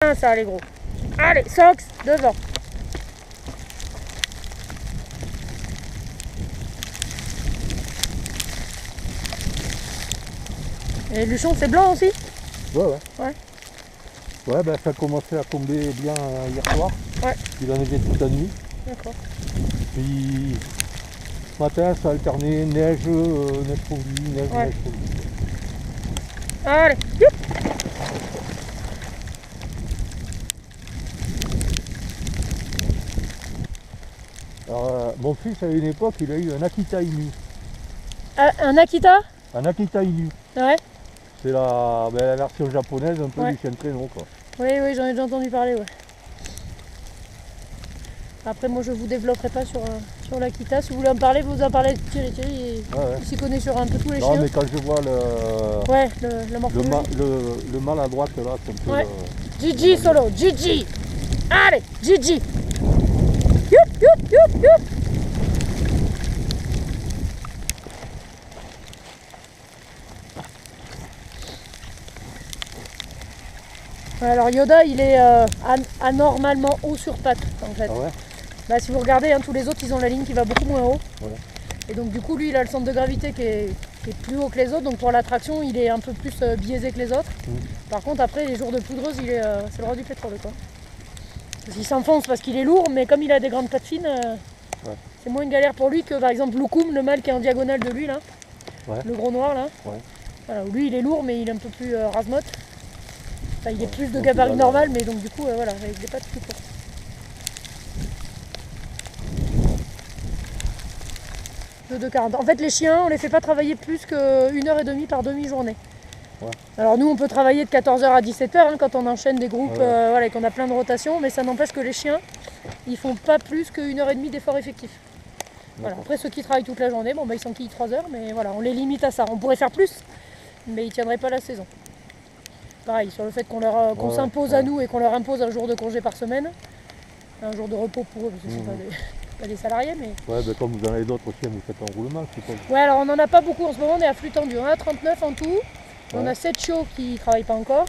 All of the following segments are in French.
Ça les gros. Allez, Sox, devant. Et Luchon, c'est blanc aussi? Ouais. Ouais. Ouais, ben ça a commencé à tomber bien hier soir. Ouais. Il en avait toute la nuit. D'accord. Puis ce matin, ça a alterné neige, neige fondue, neige, Ouais. neige fondue. Allez, youp. Alors, mon fils, à une époque, il a eu un Akita Inu. Un Akita? Un Akita Inu. Ouais. C'est la version japonaise un peu Ouais. du chien de traîneau, quoi. Oui, j'en ai déjà entendu parler, ouais. Après, moi, je vous développerai pas sur l'Akita. Si vous voulez en parler, vous en parlez de Thierry. Thierry, il s'y connaît sur un peu tous les Non, chiens. mais quand je vois Ouais, la morphologie. le mâle à droite, là, c'est un peu... Ouais. Gigi solo, Gigi. Allez, Gigi. Youp, youp, youp, youp. Alors Yoda, il est anormalement haut sur pattes, en fait. Ah ouais? Bah, si vous regardez, tous les autres, ils ont la ligne qui va beaucoup moins haut. Ouais. Et donc du coup, lui, il a le centre de gravité qui est plus haut que les autres. Donc pour la traction, il est un peu plus biaisé que les autres. Par contre, après, les jours de poudreuse, c'est le roi du pétrole, quoi. Il s'enfonce parce qu'il est lourd, mais comme il a des grandes pattes fines, c'est moins une galère pour lui que par exemple Loukoum, le mâle qui est en diagonale de lui, là. Ouais. Le gros noir, là. Ouais. Voilà, lui, il est lourd, mais il est un peu plus rasmote. Enfin, il est plus de donc gabarit il a normal, mais donc du coup, voilà, avec des pattes plus courtes. De 2,40. En fait, les chiens, on les fait pas travailler plus qu'1h30 par demi-journée. Ouais. Alors nous, on peut travailler de 14h à 17h quand on enchaîne des groupes voilà, et qu'on a plein de rotations, mais ça n'empêche que les chiens, ils font pas plus qu'1h30 d'effort effectif. Voilà. Après, ceux qui travaillent toute la journée, bon, bah, ils s'enquillent 3 heures, mais voilà, on les limite à ça. On pourrait faire plus, mais ils tiendraient pas la saison. Pareil, sur le fait qu'on s'impose à nous et qu'on leur impose un jour de congé par semaine, un jour de repos pour eux, parce que c'est pas des salariés, mais... Ouais, ben comme vous en avez d'autres aussi, vous faites un roulement, je suppose. Ouais, alors on n'en a pas beaucoup en ce moment, on est à flux tendu. On a 39 en tout, on a 7 chiots qui ne travaillent pas encore,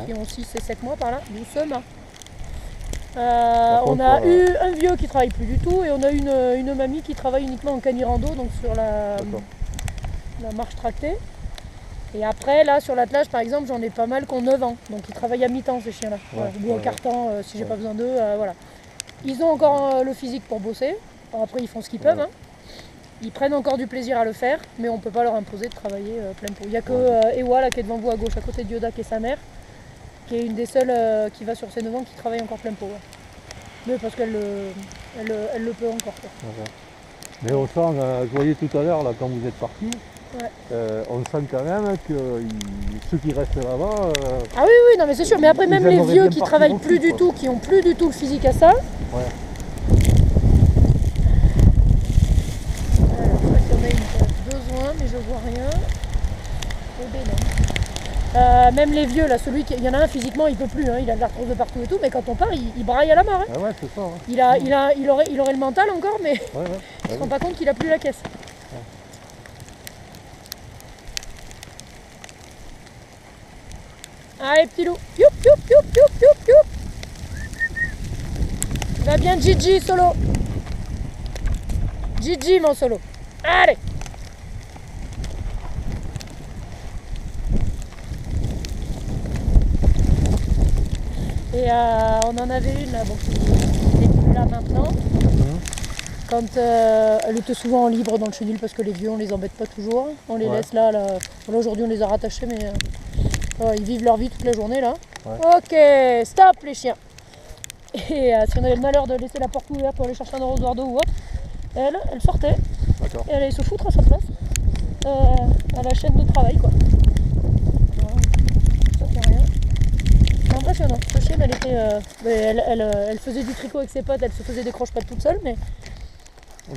qui ont 6 et 7 mois par là, doucement. On a eu un vieux qui travaille plus du tout et on a une mamie qui travaille uniquement en canirando, donc sur la marche tractée. Et après, là, sur l'attelage, par exemple, j'en ai pas mal qui ont 9 ans, donc ils travaillent à mi-temps, ces chiens-là. Ou en quart-temps, si j'ai pas besoin d'eux, voilà. Ils ont encore le physique pour bosser, alors après ils font ce qu'ils peuvent. Ils prennent encore du plaisir à le faire, mais on ne peut pas leur imposer de travailler plein pot. Il n'y a que Ewa là, qui est devant vous à gauche, à côté de Yoda, qui est sa mère, qui est une des seules qui va sur ses 9 ans qui travaille encore plein pot. Mais parce qu'elle le peut encore. Mais on sent, je voyais tout à l'heure, là, quand vous êtes parti, on sent quand même que ceux qui restent là-bas... Ah oui, non mais c'est sûr, mais après même les vieux qui travaillent plus du tout, qui n'ont plus du tout le physique à ça, mais je vois rien. Même les vieux, là, il y en a un physiquement, il peut plus, il a de l'arthrose de partout et tout, mais quand on part, il braille à la mort. Ah ouais, c'est ça. Il aurait le mental encore, mais il se rend pas compte qu'il a plus la caisse. Allez, petit loup, youp, youp, youp, youp, youp, youp. Va bien, Gigi, solo. Gigi, mon solo. Allez. Et on en avait une là, bon, qui n'est plus là maintenant. Quand elle était souvent en libre dans le chenil parce que les vieux on les embête pas toujours. On les laisse là. Là aujourd'hui on les a rattachés, mais ils vivent leur vie toute la journée là. Ok, stop les chiens. Et si on avait le malheur de laisser la porte ouverte pour aller chercher un arrosoir d'eau ou autre, elle sortait. Et elle allait se foutre à sa place à la chaîne de travail, quoi. Ça fait rien. C'est impressionnant. Ce chien, elle faisait du tricot avec ses potes, elle se faisait des croche-pattes toute seule, mais...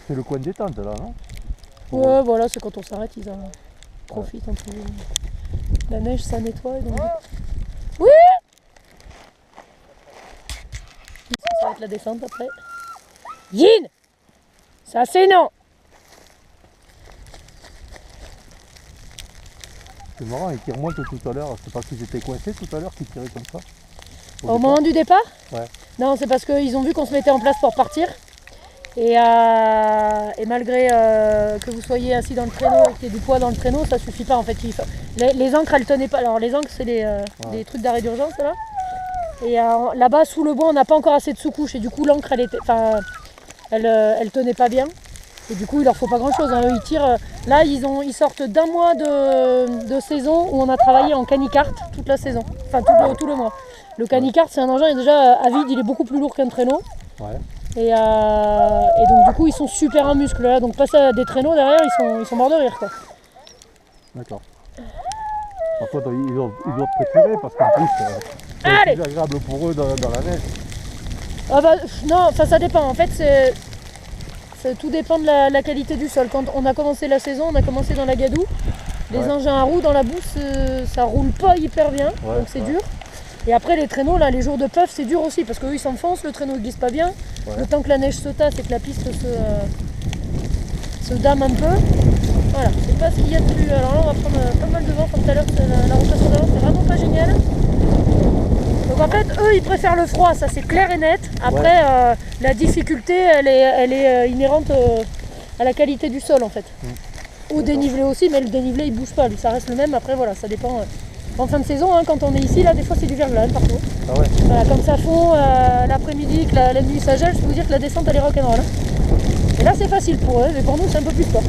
C'est le coin de détente là, non? Ouais, voilà, c'est quand on s'arrête, ils en profitent un peu. La neige, ça nettoie. Donc... Oui! Ça va être la descente après. Yin! Ça c'est non! C'est marrant, et qui remonte tout à l'heure, c'est parce qu'ils étaient coincés tout à l'heure qu'ils tiraient comme ça. Au moment du départ? Ouais. Non, c'est parce qu'ils ont vu qu'on se mettait en place pour partir. Et malgré que vous soyez assis dans le traîneau et qu'il y ait du poids dans le traîneau, ça suffit pas en fait. Les ancres elles tenaient pas. Alors les ancres c'est des trucs d'arrêt d'urgence là. Et là-bas sous le bois on n'a pas encore assez de sous-couche et du coup l'encre elle tenait pas bien. Et du coup il leur faut pas grand chose. Hein. Eux, ils tirent. Là ils sortent d'un mois de saison où on a travaillé en canicarte toute la saison. Enfin tout le mois. Le canicarte c'est un engin et déjà à vide il est beaucoup plus lourd qu'un traîneau. Ouais. Et donc du coup ils sont super en muscle là, donc passer à des traîneaux derrière ils sont morts de rire quoi. D'accord. Par contre ils doivent préférer parce qu'en plus c'est plus agréable pour eux dans la neige. Ah bah non, ça dépend, en fait tout dépend de la qualité du sol. Quand on a commencé la saison, on a commencé dans la gadoue. Les engins à roues dans la boue ça roule pas hyper bien, donc c'est dur. Et après les traîneaux, là, les jours de puff, c'est dur aussi parce qu'eux ils s'enfoncent, le traîneau il glisse pas bien. Le temps que la neige se tasse et que la piste se dame un peu. Voilà, c'est pas ce qu'il y a de plus. Alors là on va prendre pas mal de vent comme tout à l'heure, la rotation d'avant c'est vraiment pas génial. Donc en fait eux ils préfèrent le froid, ça c'est clair et net. Après la difficulté elle est inhérente à la qualité du sol en fait. Au dénivelé aussi, mais le dénivelé il bouge pas, lui ça reste le même, après voilà, ça dépend. En fin de saison, hein, quand on est ici, là, des fois c'est du verglas partout. Ah ouais. Voilà, comme ça fond l'après-midi, que la nuit ça gèle, je peux vous dire que la descente elle est rock'n'roll. Hein. Et là c'est facile pour eux, mais pour nous c'est un peu plus fort.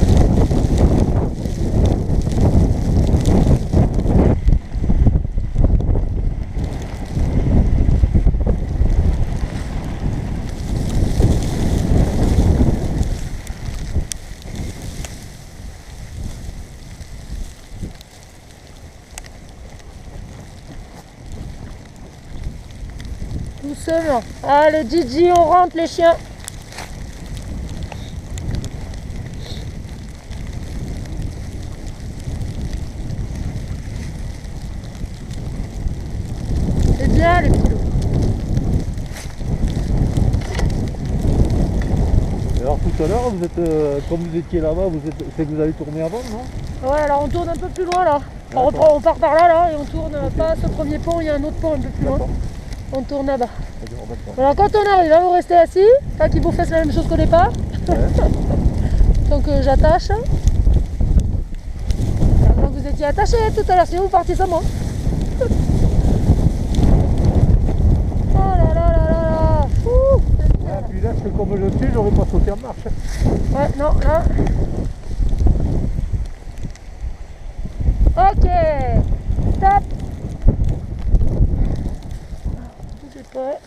Doucement. Allez Gigi, on rentre les chiens. C'est bien les petits loups. Et alors tout à l'heure, vous êtes, comme vous étiez là-bas, c'est que vous avez tourné avant, non? Ouais, alors on tourne un peu plus loin là. On part par là et on tourne pas à ce premier pont, il y a un autre pont un peu plus loin. On tourne là-bas. Alors quand on arrive, vous restez assis, pas qu'ils vous fassent la même chose qu'au départ. Ouais. Donc j'attache. Donc vous étiez attaché tout à l'heure, sinon vous partez sans moi. Oh là là là là là. Ouais, puis là, c'est comme je suis, j'aurais pas sauté en marche. Ouais, non, là. Ok. Stop. Bougez pas.